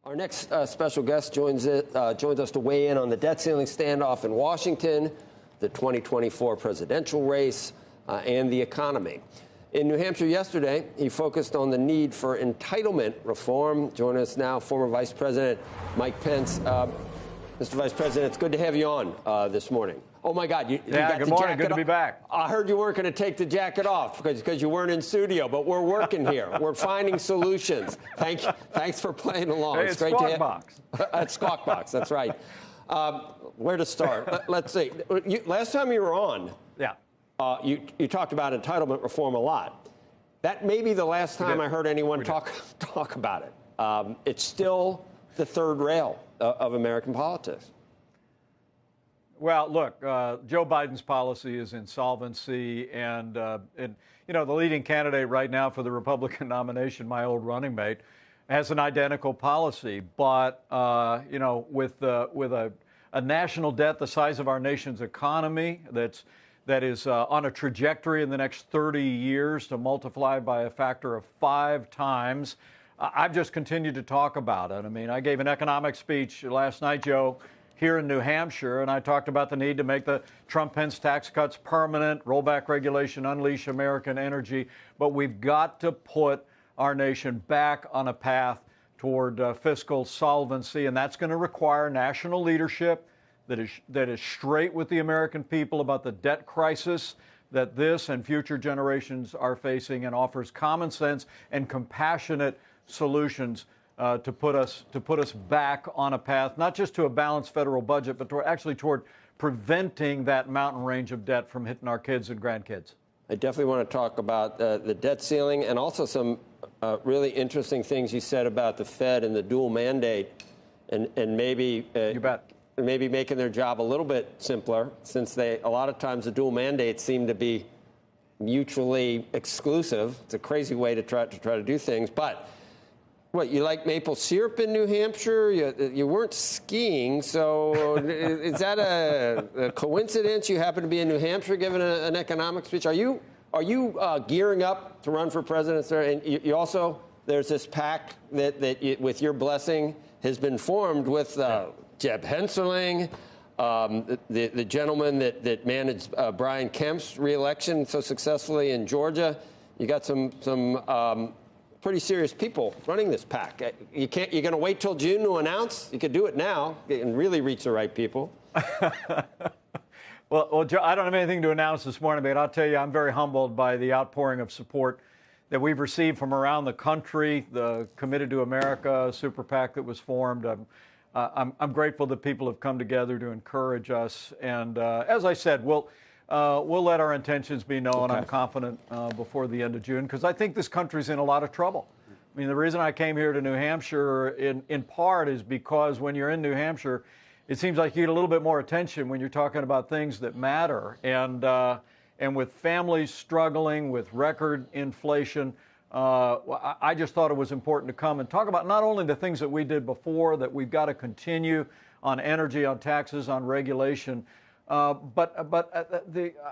Our next special guest joins us to weigh in on the debt ceiling standoff in Washington, the 2024 presidential race, and the economy. In New Hampshire yesterday, he focused on the need for entitlement reform. Joining us now, former Vice President Mike Pence. Mr. Vice President, it's good to have you on this morning. Oh, my God. You got good the morning. jacket Good to be back. I heard you weren't going to take the jacket off because you weren't in studio, but we're working here. We're finding solutions. Thanks for playing along. Hey, it's great Squawk Box. At Squawk Box, that's right. Where to start? Let's see. Last time you were on, you talked about entitlement reform a lot. That may be the last time I heard anyone talk about it. It's still the third rail of American politics. Well, look, Joe Biden's policy is insolvency, and the leading candidate right now for the Republican nomination, my old running mate, has an identical policy. But with a national debt the size of our nation's economy, that is on a trajectory in the next 30 years to multiply by a factor of 5 times. I've just continued to talk about it. I mean, I gave an economic speech last night, Joe, here in New Hampshire, and I talked about the need to make the Trump-Pence tax cuts permanent, roll back regulation, unleash American energy. But we've got to put our nation back on a path toward fiscal solvency, and that's going to require national leadership that is straight with the American people about the debt crisis that this and future generations are facing, and offers common sense and compassionate solutions to put us back on a path, not just to a balanced federal budget, but toward preventing that mountain range of debt from hitting our kids and grandkids. I definitely want to talk about the debt ceiling and also some really interesting things you said about the Fed and the dual mandate, and maybe you bet. Maybe making their job a little bit simpler, since a lot of times the dual mandates seem to be mutually exclusive. It's a crazy way to try to do things, but. What, you like maple syrup in New Hampshire? You weren't skiing, so is that a coincidence you happen to be in New Hampshire giving an economic speech? Are you gearing up to run for president, sir? And you also, there's this PAC that with your blessing, has been formed with Jeb Hensarling, the gentleman that managed Brian Kemp's reelection so successfully in Georgia. You got some pretty serious people running this PAC. You're going to wait till June to announce? You could do it now and really reach the right people. Well, Joe, I don't have anything to announce this morning, but I'll tell you, I'm very humbled by the outpouring of support that we've received from around the country. The Committed to America super PAC that was formed. I'm grateful that people have come together to encourage us. And as I said, we'll let our intentions be known. Okay. I'm confident before the end of June, because I think this country's in a lot of trouble. I mean, the reason I came here to New Hampshire in part is because when you're in New Hampshire, it seems like you get a little bit more attention when you're talking about things that matter. And with families struggling with record inflation, I just thought it was important to come and talk about not only the things that we did before, that we've got to continue on energy, on taxes, on regulation, but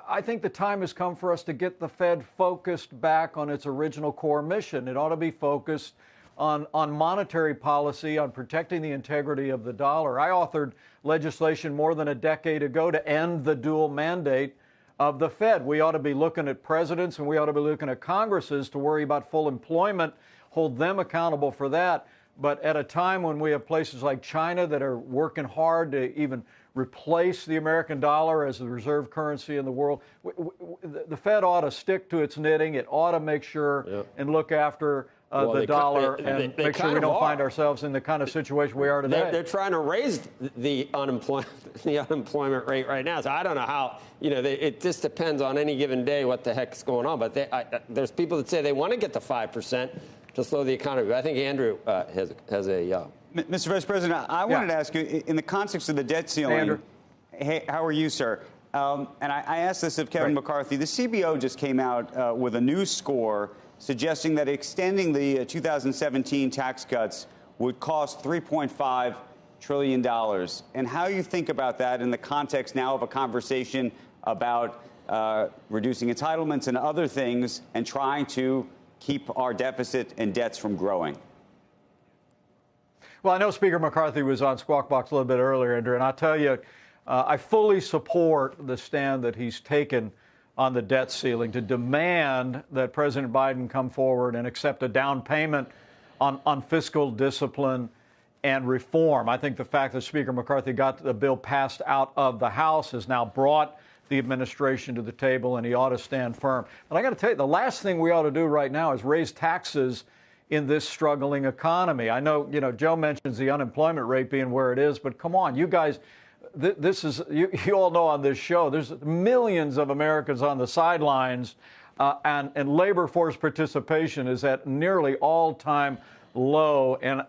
I think the time has come for us to get the Fed focused back on its original core mission. It ought to be focused on monetary policy, on protecting the integrity of the dollar. I authored legislation more than a decade ago to end the dual mandate of the Fed. We ought to be looking at presidents and we ought to be looking at Congresses to worry about full employment, hold them accountable for that. But at a time when we have places like China that are working hard to even replace the American dollar as the reserve currency in the world, the Fed ought to stick to its knitting. It ought to make sure and look after the dollar and make sure we don't find ourselves in the kind of situation we are today. They're trying to raise the unemployment rate right now. So I don't know how, it just depends on any given day what the heck's going on. But there's people that say they want to get to 5% to slow the economy. But I think Andrew has a... Mr. Vice President, I wanted to ask you, in the context of the debt ceiling, Andrew. Hey, how are you, sir? And I asked this of Kevin McCarthy. The CBO just came out with a new score suggesting that extending the 2017 tax cuts would cost $3.5 trillion. And how you think about that in the context now of a conversation about reducing entitlements and other things and trying to keep our deficit and debts from growing? Well, I know Speaker McCarthy was on Squawk Box a little bit earlier, Andrew, and I'll tell you, I fully support the stand that he's taken on the debt ceiling to demand that President Biden come forward and accept a down payment on fiscal discipline and reform. I think the fact that Speaker McCarthy got the bill passed out of the House has now brought the administration to the table, and he ought to stand firm. But I got to tell you, the last thing we ought to do right now is raise taxes in this struggling economy. I know, Joe mentions the unemployment rate being where it is, but come on, you guys, this is, you all know on this show, there's millions of Americans on the sidelines, and labor force participation is at nearly all-time low, and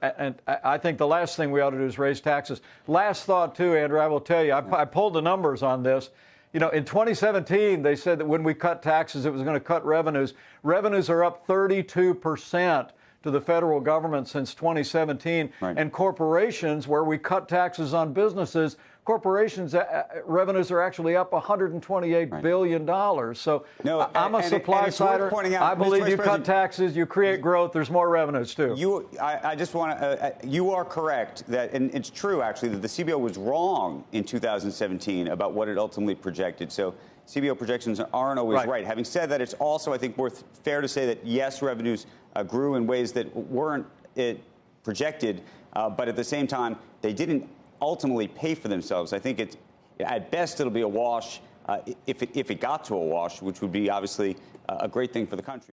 I think the last thing we ought to do is raise taxes. Last thought, too, Andrew, I will tell you, I pulled the numbers on this. In 2017, they said that when we cut taxes, it was going to cut revenues. Revenues are up 32% to the federal government since 2017. Right. And corporations, where we cut taxes on businesses, corporations' revenues are actually up $128 billion. So no, I'm a supply-sider. I believe you cut taxes, you create growth, there's more revenues, too. I just want to, you are correct that, and it's true, actually, that the CBO was wrong in 2017 about what it ultimately projected. So CBO projections aren't always right. Having said that, it's also, I think, fair to say that, yes, revenues grew in ways that weren't projected, but at the same time, they didn't ultimately pay for themselves. I think at best it'll be a wash if it got to a wash, which would be obviously a great thing for the country.